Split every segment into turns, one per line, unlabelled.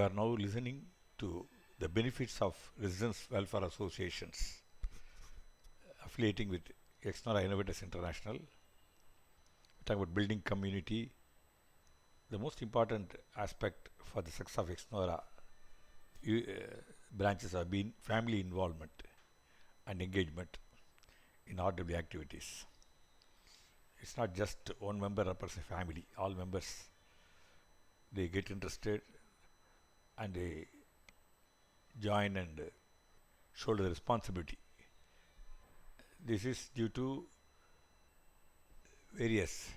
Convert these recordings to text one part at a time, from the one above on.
are now listening to the benefits of residence welfare associations affiliating with ExNoRa Innovators International. Talking about building community, the most important aspect for the success of ExNoRa branches have been family involvement and engagement in RW activities. It's not just one member represents a family. All members, they get interested and they join and shoulder the responsibility. This is due to various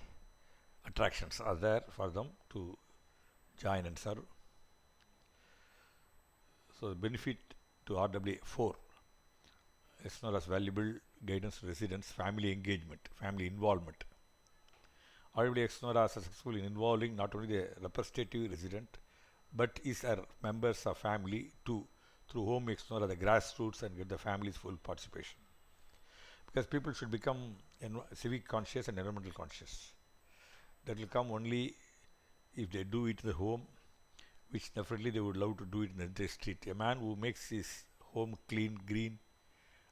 attractions are there for them to join and serve. So the benefit to RW4, ExNoRa's valuable guidance to residents, family engagement, family involvement. RW ExNoRa is successful in involving not only the representative resident but is our members of family too, through home ExNoRa, the grassroots, and get the family's full participation. Because people should become civic conscious and environmental conscious. That will come only if they do it in the home, which definitely they would love to do it in the street. A man who makes his home clean, green,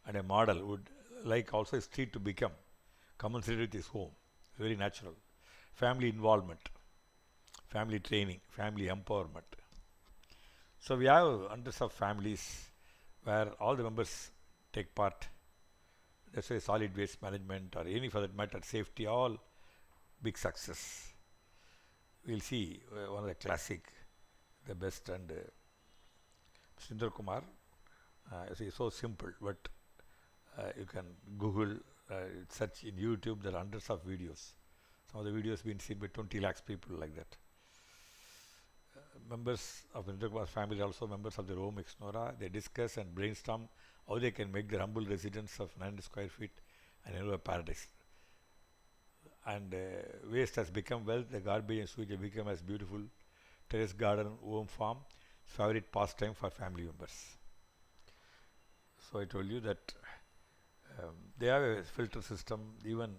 and a model would like also a street to become commensurate with his home. Very natural. Family involvement, family training, family empowerment. So we have hundreds of families where all the members take part. That's why solid waste management or any for that matter safety, all big success. We'll see one of the classic, the best, and Sundar Kumar. It's so simple, but you can Google, search in YouTube. There are hundreds of videos. Some of the videos been seen by 20 lakhs people like that. Members of Sundar Kumar's family are also members of their home ExNoRa. They discuss and brainstorm how they can make their humble residence of 900 square feet an paradise. And waste has become wealth. The garbage and sewage have become as beautiful terrace garden, home farm, favorite pastime for family members. So I told you that they have a filter system, even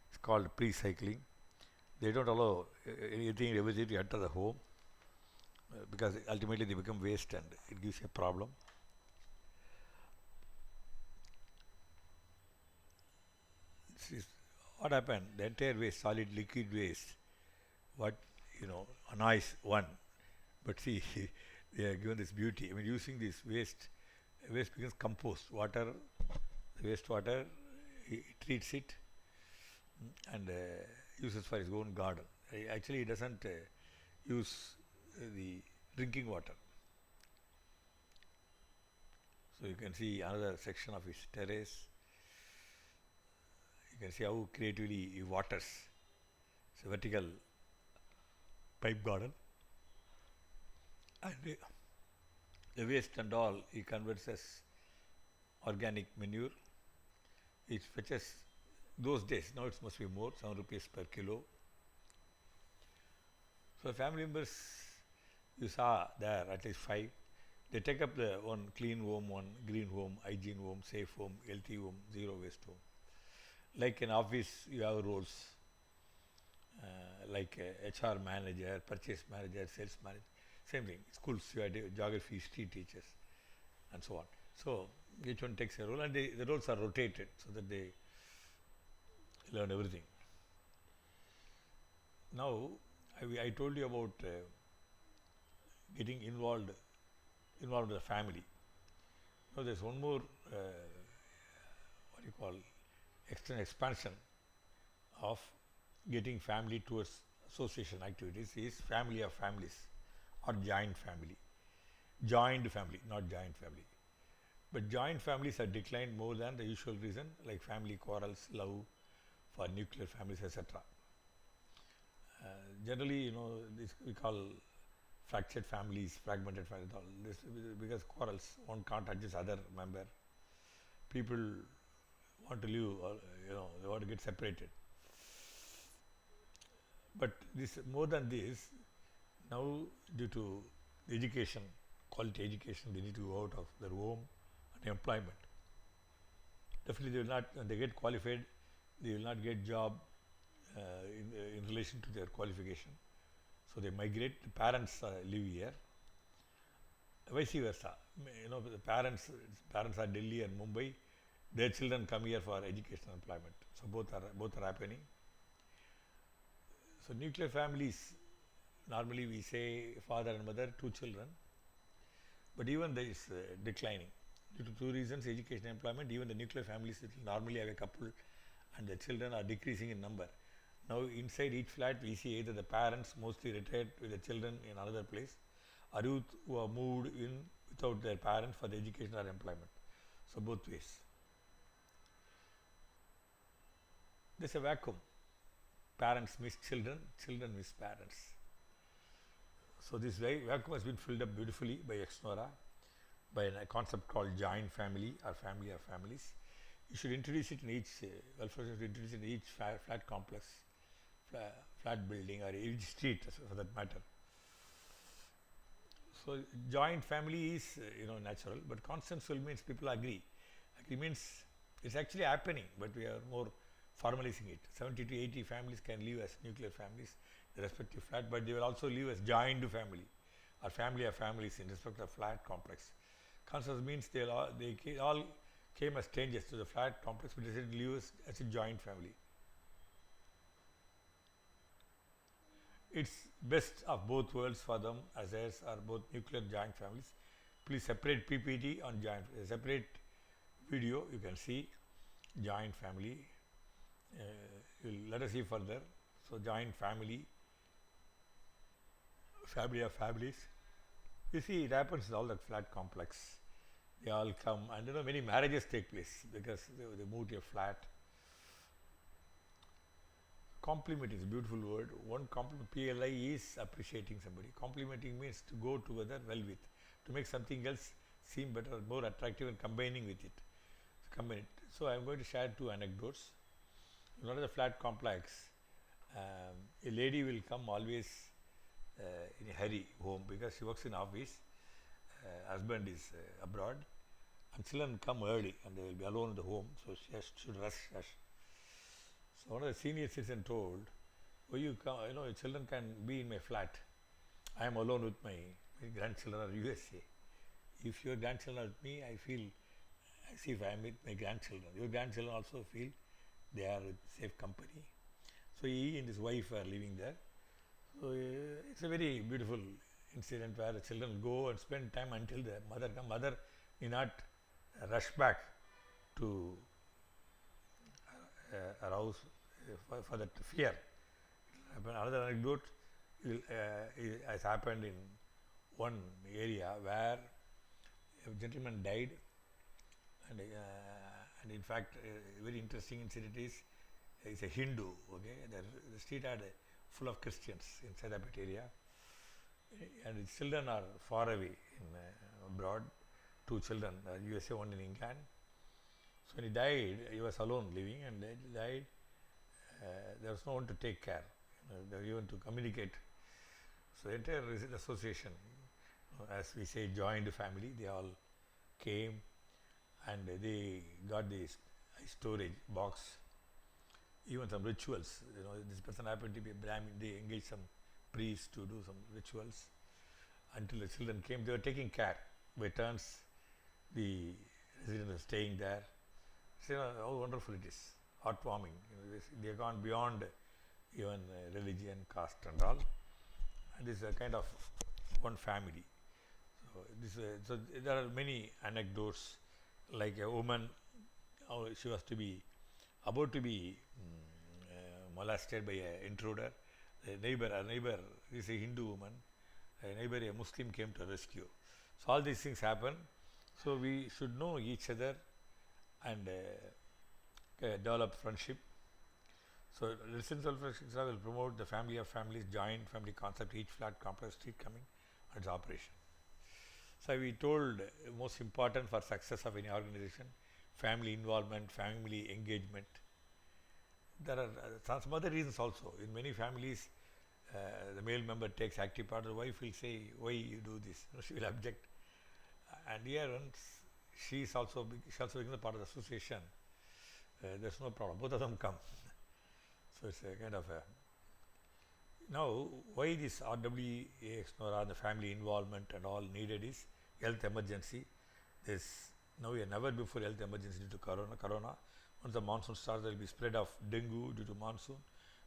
it's called pre-cycling. They don't allow anything, everything to enter the home because ultimately they become waste and it gives a problem. This is what happened. The entire waste, solid liquid waste, what annoys one, but see they are given this beauty. I mean, using this waste becomes compost water. The wastewater, he treats it and uses for his own garden. Actually, he doesn't use the drinking water. So you can see another section of his terrace. You can see how creatively he waters. It's a vertical pipe garden. And the waste and all he converts as organic manure. It fetches those days. Now it must be more, 7 rupees per kilo. So family members, you saw there at least 5. They take up the one clean home, one green home, hygiene home, safe home, healthy home, zero waste home. Like in office, you have roles like HR manager, purchase manager, sales manager. Same thing. Schools, you have geography, history teachers, and so on. So each one takes a role, and the roles are rotated so that they learn everything. Now, I told you about getting involved with the family. Now, there's one more expansion of getting family towards association activities is family of families or joint family. Joined family, not joint family. But joint families are declined more than the usual reason, like family quarrels, love for nuclear families, etc. Generally, this we call fractured families, fragmented families, all this because quarrels, one can't adjust other member. People want to live, or, they want to get separated. But this more than this, now due to the education, quality education, they need to go out of their home and employment. Definitely, they will not. When they get qualified, they will not get job in relation to their qualification. So they migrate. The parents live here, vice versa. The parents are Delhi and Mumbai, their children come here for education and employment. So both are happening. So nuclear families, normally we say father and mother, two children, but even there is declining due to two reasons: education and employment. Even the nuclear families will normally have a couple, and the children are decreasing in number. Now inside each flat we see either the parents mostly retired with the children in another place, or youth who are moved in without their parents for the education or employment. So both ways. There's a vacuum. Parents miss children, children miss parents. So this vacuum has been filled up beautifully by ExNoRa, by a concept called joint family or family of families. You should introduce it in each, welfare should introduce it in each flat complex, flat building, or each street for that matter. So joint family is natural, but consensual means people agree. Agree means it's actually happening, but we are more formalizing it. 70 to 80 families can live as nuclear families, the respective flat, but they will also live as joined family or family of families in respect of flat complex. Consensus means they all came as strangers to the flat complex, but they said live as a joint family. It's best of both worlds for them, as theirs are both nuclear joint families. Please separate PPT on joint, separate video. You can see joint family. Let us see further. So joint family, family of families. You see, it happens in all that flat complex. They all come, and many marriages take place because they move to a flat. Compliment is a beautiful word. One compliment, PLI, is appreciating somebody. Complimenting means to go together well with, to make something else seem better, more attractive, and combining with it. So I am going to share two anecdotes. In one of the flat complex, a lady will come always in a hurry home because she works in office. Husband is abroad, and children come early and they will be alone in the home, so she should rush. So one of the senior citizens told, "Oh, you come, your children can be in my flat. I am alone with my grandchildren are USA. If your grandchildren are with me, I feel as if I am with my grandchildren. Your grandchildren also feel they are with safe company." So he and his wife are living there. So it's a very beautiful incident where the children go and spend time until the mother comes. Mother need not rush back to arouse for that fear. Another anecdote has happened in one area where a gentleman died, and in fact a very interesting incident is a Hindu. Okay, the street had full of Christians inside that area, and his children are far away in abroad. Two children, USA, one in England. So when he died, he was alone living, and he died. There was no one to take care, even to communicate. So the entire association, as we say, joined family. They all came, and they got this storage box, even some rituals. This person happened to be a Brahmin. They engaged some priests to do some rituals until the children came. They were taking care by turns. The residents were staying there. See how wonderful it is, heartwarming. They have gone beyond even religion, caste, and all. And this is a kind of one family. So there are many anecdotes, like a woman, she was about to be molested by an intruder. A neighbor is a Hindu woman. A neighbor, a Muslim, came to rescue. So all these things happen. So we should know each other and develop friendship. So Residence Welfare Extra will promote the family of families, joint family concept, each flat complex street coming and its operation. So we told most important for success of any organization, family involvement, family engagement. There are some other reasons also. In many families, the male member takes active part. The wife will say, "Why you do this?" She will object. And here, she also becomes a part of the association. There's no problem. Both of them come. So it's a kind of a. Now, why this RWA, ExNoRa, the family involvement and all needed is, health emergency. There's now a never before health emergency due to corona. Once the monsoon starts, there will be spread of dengue due to monsoon.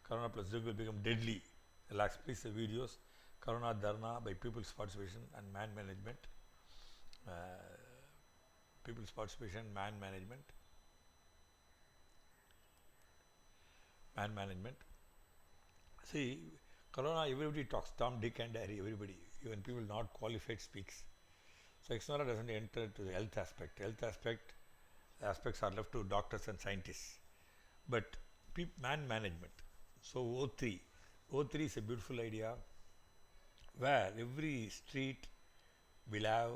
Corona plus dengue will become deadly. Relax, please, the videos. Corona Dharna by people's participation and man management. Uh, people's participation, man management. Man management. See, Corona, everybody talks. Tom, Dick, and Harry, everybody. Even people not qualified speaks. So ExNoRa doesn't enter to the health aspect. Aspects are left to doctors and scientists. But man management. So O3 is a beautiful idea where every street will have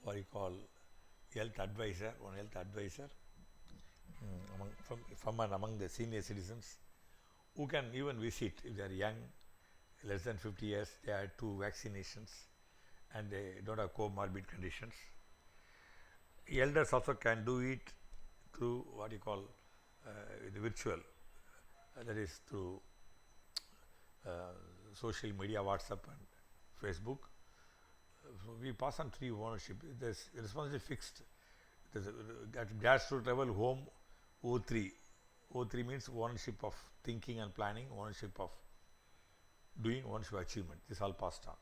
what you call health advisor, one health advisor from and among the senior citizens who can even visit if they are young, less than 50 years, they had 2 vaccinations and they don't have comorbid conditions. Elders also can do it through what you call the virtual, that is through social media, WhatsApp and Facebook. So we pass on 3 ownership. There's responsibility fixed. There's at grassroots level, home O3. O3 means ownership of thinking and planning, ownership of doing, ownership of achievement. This all passed on.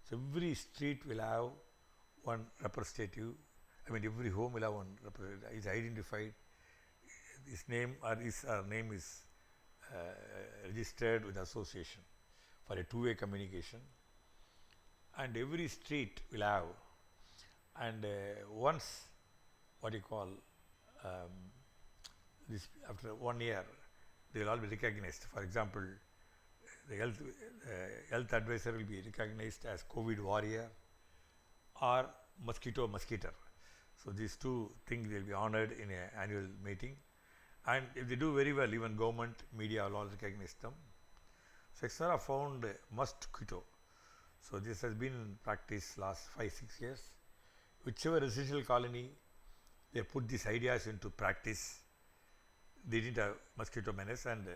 So every street will have one representative. I mean, every home will have one representative. Is identified. His name or his name is registered with the association for a 2-way communication. And every street will have, and once what you call this, after 1 year they will all be recognized. For example, the health advisor will be recognized as COVID warrior or mosquitoer. So these 2 things will be honored in an annual meeting, and if they do very well, even government, media will all recognize them. So ExNoRa found mosquito. So this has been in practice last 5-6 years. Whichever residential colony they put these ideas into practice, they didn't have mosquito menace and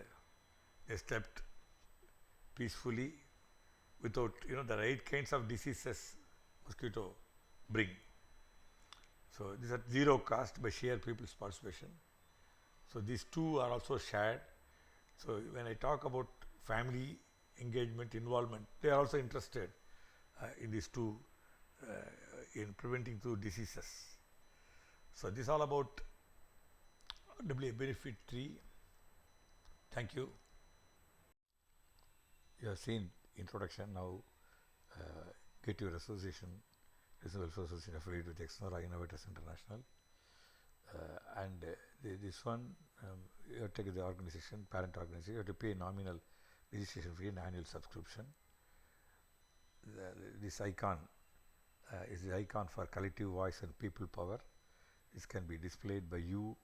they slept peacefully without the right kinds of diseases mosquito bring. So this is at 0 cost by sheer people's participation. So these 2 are also shared. So when I talk about family engagement, involvement, they are also interested in these 2 in preventing 2 diseases. So this is all about WA benefit 3. Thank you. You have seen introduction. Now get your association, Welfare Association affiliated with ExNoRa Innovators International. This one, you have to take the organization, parent organization, you have to pay nominal registration fee and annual subscription. This icon is the icon for collective voice and people power. This can be displayed by you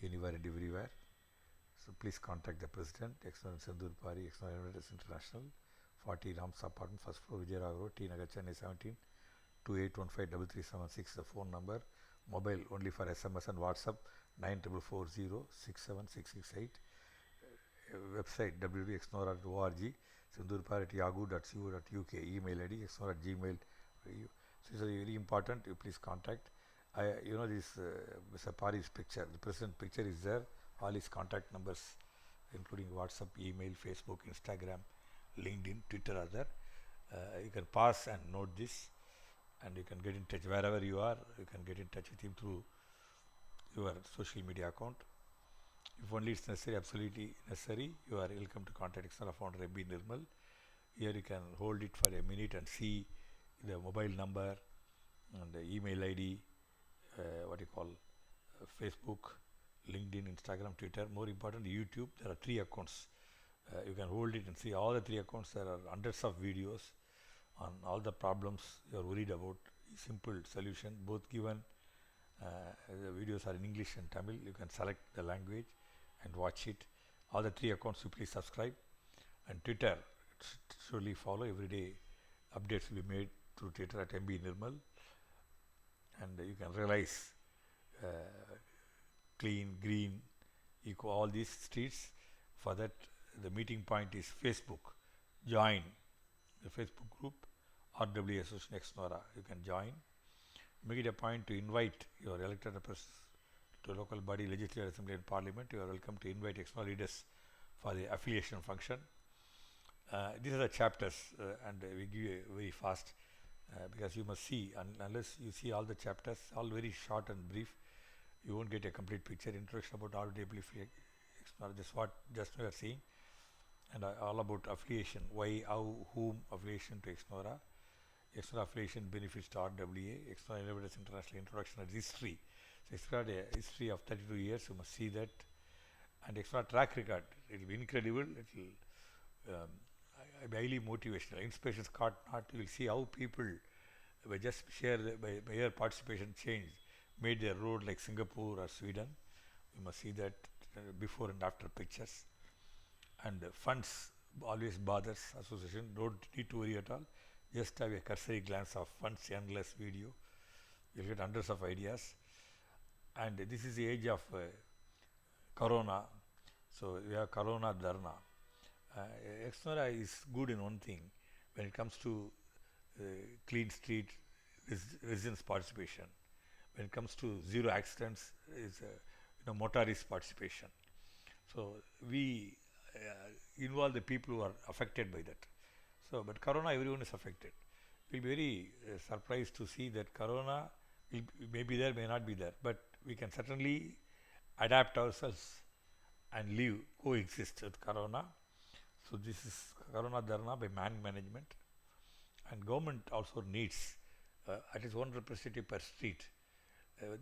anywhere and everywhere. So please contact the President, ExNoRa Sendurpari, ExNoRa Innovators International, 40 Rams Apartment, first floor, Vijayanagar Road, T Nagar, Chennai 17, 2815-3376, the phone number. Mobile only for SMS and WhatsApp, 9440-67668. Website www.exnora.org, sendurpari@yahoo.co.uk, email ID exnora@gmail. So it's very important. You please contact. This Mr. Pari's picture, the president picture is there. All his contact numbers, including WhatsApp, email, Facebook, Instagram, LinkedIn, Twitter are there. You can pass and note this, and you can get in touch wherever you are. You can get in touch with him through your social media account. If only it's necessary, absolutely necessary, you are welcome to contact ExNoRa founder M.B. Nirmal. Here you can hold it for a minute and see the mobile number and the email ID, Facebook, LinkedIn, Instagram, Twitter. More important, YouTube. There are 3 accounts. You can hold it and see all the 3 accounts. There are hundreds of videos on all the problems you are worried about. Simple solution, both given. The videos are in English and Tamil. You can select the language and watch it. All the 3 accounts, you please subscribe. And Twitter, surely follow. Every day updates will be made through Twitter at MB Nirmal. And you can realize clean, green, eco, all these streets. For that, the meeting point is Facebook. Join the Facebook group, RWA Association ExNoRa. You can join. Make it a point to invite your elected representatives to local body, legislative assembly and parliament. You are welcome to invite ExNoRa leaders for the affiliation function. These are the chapters, and we give you very fast because you must see, unless you see all the chapters, all very short and brief, you won't get a complete picture. Introduction about RWA, ExNoRa, just we are seeing, and all about affiliation, why, how, whom affiliation to ExNoRa, ExNoRa affiliation benefits to RWA, ExNoRa Innovators International Introduction and history. So ExNoRa a history of 32 years, you must see that, and ExNoRa track record. It will be incredible. It will highly motivational. Inspiration card not. You will see how people by just by their participation changed, made their road like Singapore or Sweden. You must see that before and after pictures. And funds always bothers association. Don't need to worry at all. Just have a cursory glance of funds endless video. You'll get hundreds of ideas. And this is the age of Corona. So we have Corona Dharna. ExNoRa is good in one thing when it comes to clean street residents participation. When it comes to zero accidents, is motorist participation. So we involve the people who are affected by that. So, but Corona, everyone is affected. We'll be very surprised to see that Corona may be there, may not be there, but we can certainly adapt ourselves and live, coexist with Corona. So this is Corona Dharna by man management, and government also needs at least one representative per street.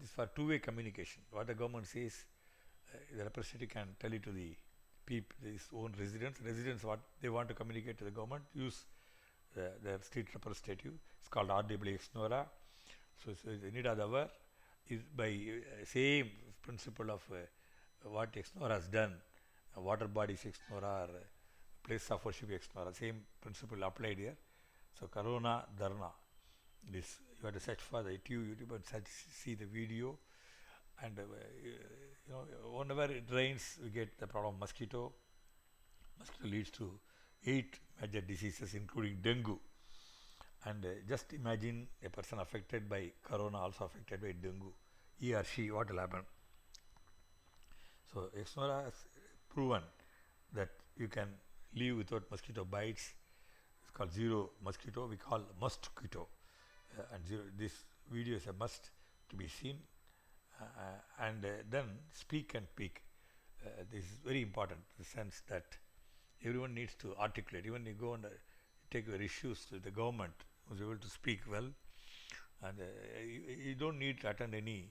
This for two-way communication. What the government says, the representative can tell it to the people, his own residents. Residents what they want to communicate to the government, use their street representative. It's called RWA ExNoRa. So the need of the hour is by same principle of what ExNoRa has done. Water bodies ExNoRa or place of worship ExNoRa, same principle applied here. So Corona Dharna, this you have to search for the YouTube and search, see the video, and whenever it rains, we get the problem of mosquito. Mosquito leads to 8 major diseases, including dengue. And just imagine a person affected by Corona also affected by dengue. He or she, what will happen? So ExNoRa has proven that you can live without mosquito bites. It's called zero mosquito. We call mosquito, and this video is a must to be seen. And then speak and peak. This is very important in the sense that everyone needs to articulate. Even you go and take your issues to the government, who's able to speak well, and you don't need to attend any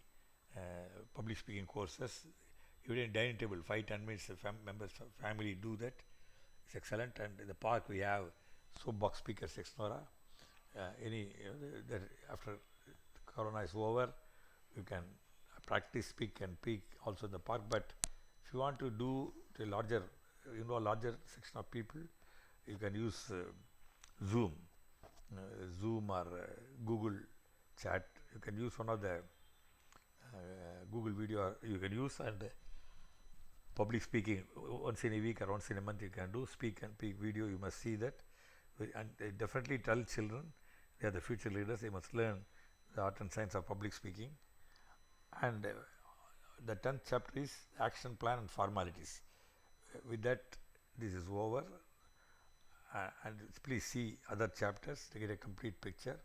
public speaking courses. Even in dining table, 5-10 minutes, members of family do that. It's excellent. And in the park we have soapbox speakers ExNoRa. That after Corona is over, you can practice speak and peak also in the park. But if you want to do to larger, larger section of people, you can use Zoom or Google Chat. You can use one of the Google video you can use, and public speaking once in a week or once in a month you can do speak and peak video. You must see that, and definitely tell children they are the future leaders. They must learn the art and science of public speaking. And the 10th chapter is action plan and formalities. With that, this is over, and please see other chapters to get a complete picture.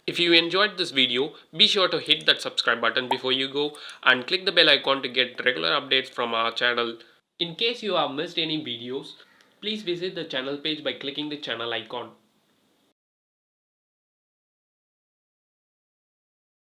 If you enjoyed this video, be sure to hit that subscribe button before you go and click the bell icon to get regular updates from our channel. In case you have missed any videos, please visit the channel page by clicking the channel icon.